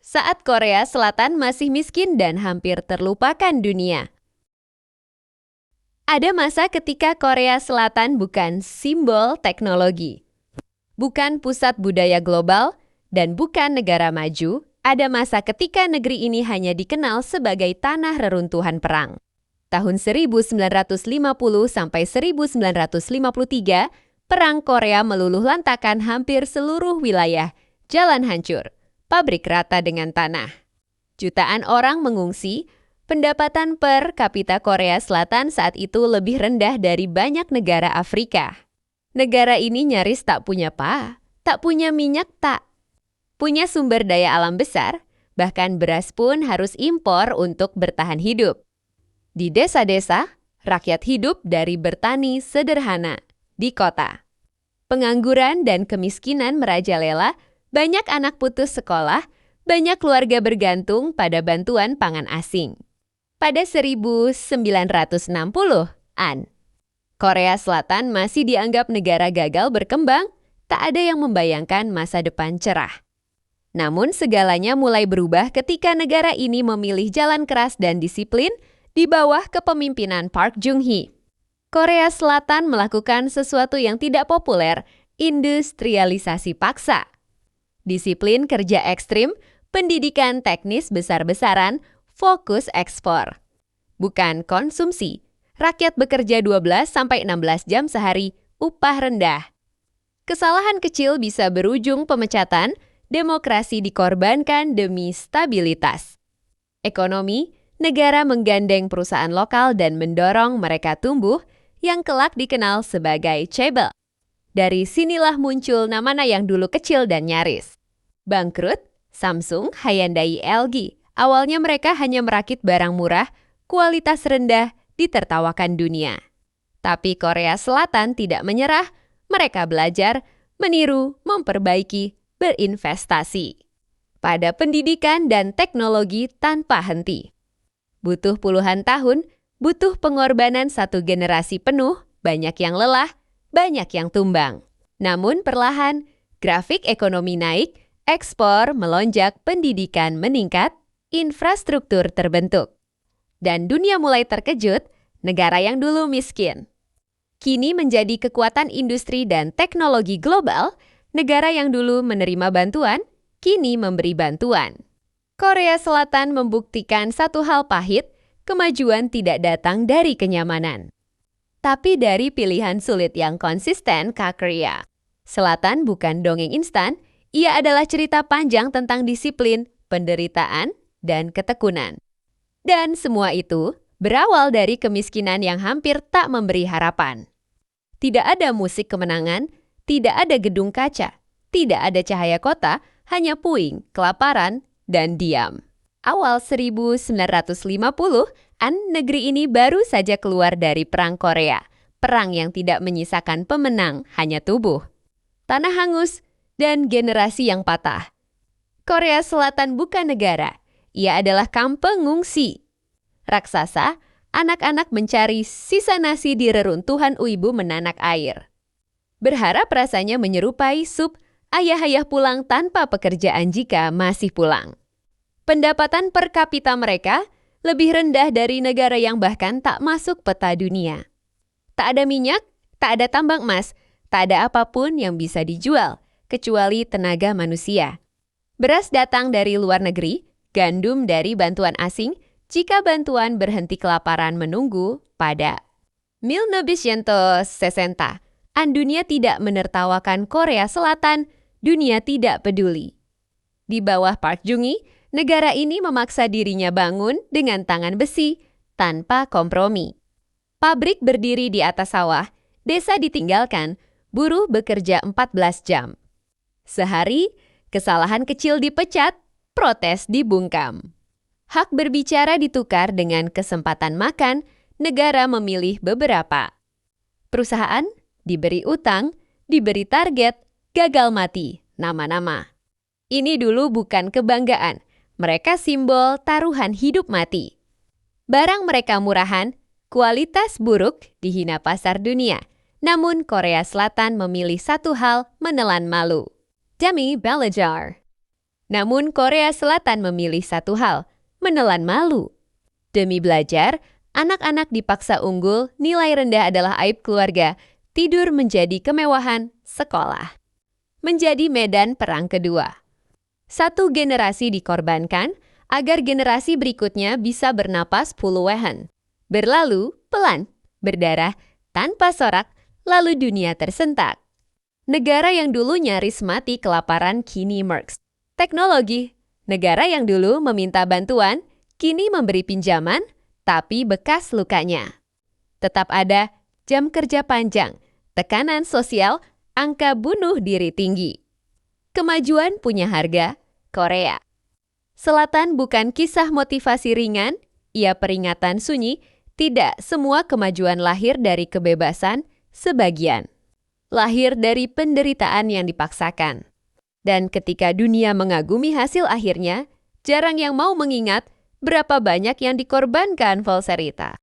saat Korea Selatan masih miskin dan hampir terlupakan dunia. Ada masa ketika Korea Selatan bukan simbol teknologi, bukan pusat budaya global, dan bukan negara maju. Ada masa ketika negeri ini hanya dikenal sebagai tanah reruntuhan perang. Tahun 1950 sampai 1953, Perang Korea meluluh lantakan hampir seluruh wilayah, jalan hancur, pabrik rata dengan tanah. Jutaan orang mengungsi, pendapatan per kapita Korea Selatan saat itu lebih rendah dari banyak negara Afrika. Negara ini nyaris tak punya tak punya minyak punya sumber daya alam besar, bahkan beras pun harus impor untuk bertahan hidup. Di desa-desa, rakyat hidup dari bertani sederhana. Di kota, pengangguran dan kemiskinan merajalela, banyak anak putus sekolah, banyak keluarga bergantung pada bantuan pangan asing. Pada 1960-an, Korea Selatan masih dianggap negara gagal berkembang, tak ada yang membayangkan masa depan cerah. Namun segalanya mulai berubah ketika negara ini memilih jalan keras dan disiplin di bawah kepemimpinan Park Chung-hee. Korea Selatan melakukan sesuatu yang tidak populer, industrialisasi paksa. Disiplin kerja ekstrim, pendidikan teknis besar-besaran, fokus ekspor. Bukan konsumsi. Rakyat bekerja 12-16 jam sehari, upah rendah. Kesalahan kecil bisa berujung pemecatan, demokrasi dikorbankan demi stabilitas. Ekonomi, negara menggandeng perusahaan lokal dan mendorong mereka tumbuh yang kelak dikenal sebagai chaebol. Dari sinilah muncul nama yang dulu kecil dan nyaris. Bangkrut, Samsung, Hyundai, LG. Awalnya mereka hanya merakit barang murah, kualitas rendah, ditertawakan dunia. Tapi Korea Selatan tidak menyerah, mereka belajar, meniru, memperbaiki, berinvestasi pada pendidikan dan teknologi tanpa henti. Butuh puluhan tahun, butuh pengorbanan satu generasi penuh, banyak yang lelah, banyak yang tumbang. Namun perlahan, grafik ekonomi naik, ekspor melonjak, pendidikan meningkat, infrastruktur terbentuk. Dan dunia mulai terkejut, negara yang dulu miskin kini menjadi kekuatan industri dan teknologi global. Negara yang dulu menerima bantuan, kini memberi bantuan. Korea Selatan membuktikan satu hal pahit, kemajuan tidak datang dari kenyamanan, tapi dari pilihan sulit yang konsisten Korea Selatan bukan dongeng instan, ia adalah cerita panjang tentang disiplin, penderitaan, dan ketekunan. Dan semua itu berawal dari kemiskinan yang hampir tak memberi harapan. Tidak ada musik kemenangan, tidak ada gedung kaca, tidak ada cahaya kota, hanya puing, kelaparan, dan diam. Awal 1950-an, negeri ini baru saja keluar dari Perang Korea. Perang yang tidak menyisakan pemenang, hanya tubuh. Tanah hangus, dan generasi yang patah. Korea Selatan bukan negara, ia adalah kamp pengungsi. Raksasa, anak-anak mencari sisa nasi di reruntuhan Uibu menanak air. Berharap rasanya menyerupai sup ayah-ayah pulang tanpa pekerjaan jika masih pulang. Pendapatan per kapita mereka lebih rendah dari negara yang bahkan tak masuk peta dunia. Tak ada minyak, tak ada tambang emas, tak ada apapun yang bisa dijual, kecuali tenaga manusia. Beras datang dari luar negeri, gandum dari bantuan asing, jika bantuan berhenti kelaparan menunggu pada 1960. Dunia tidak menertawakan Korea Selatan, dunia tidak peduli. Di bawah Park Chung-hee, negara ini memaksa dirinya bangun dengan tangan besi, tanpa kompromi. Pabrik berdiri di atas sawah, desa ditinggalkan, buruh bekerja 14 jam. Sehari, kesalahan kecil dipecat, protes dibungkam. Hak berbicara ditukar dengan kesempatan makan, negara memilih beberapa. Perusahaan diberi utang, diberi target, gagal mati, nama-nama. Ini dulu bukan kebanggaan, mereka simbol taruhan hidup mati. Barang mereka murahan, kualitas buruk, dihina pasar dunia. Namun Korea Selatan memilih satu hal, menelan malu. Demi Balajar. Namun Korea Selatan memilih satu hal, menelan malu. Demi belajar, anak-anak dipaksa unggul, nilai rendah adalah aib keluarga, tidur menjadi kemewahan sekolah. Menjadi medan perang kedua. Satu generasi dikorbankan agar generasi berikutnya bisa bernapas puluhan. Berlalu pelan, berdarah, tanpa sorak, lalu dunia tersentak. Negara yang dulu nyaris mati kelaparan kini merks. Teknologi, negara yang dulu meminta bantuan, kini memberi pinjaman, tapi bekas lukanya. Tetap ada jam kerja panjang, tekanan sosial, angka bunuh diri tinggi. Kemajuan punya harga, Korea Selatan bukan kisah motivasi ringan, ia peringatan sunyi, tidak semua kemajuan lahir dari kebebasan, sebagian. Lahir dari penderitaan yang dipaksakan. Dan ketika dunia mengagumi hasil akhirnya, jarang yang mau mengingat berapa banyak yang dikorbankan Volserita.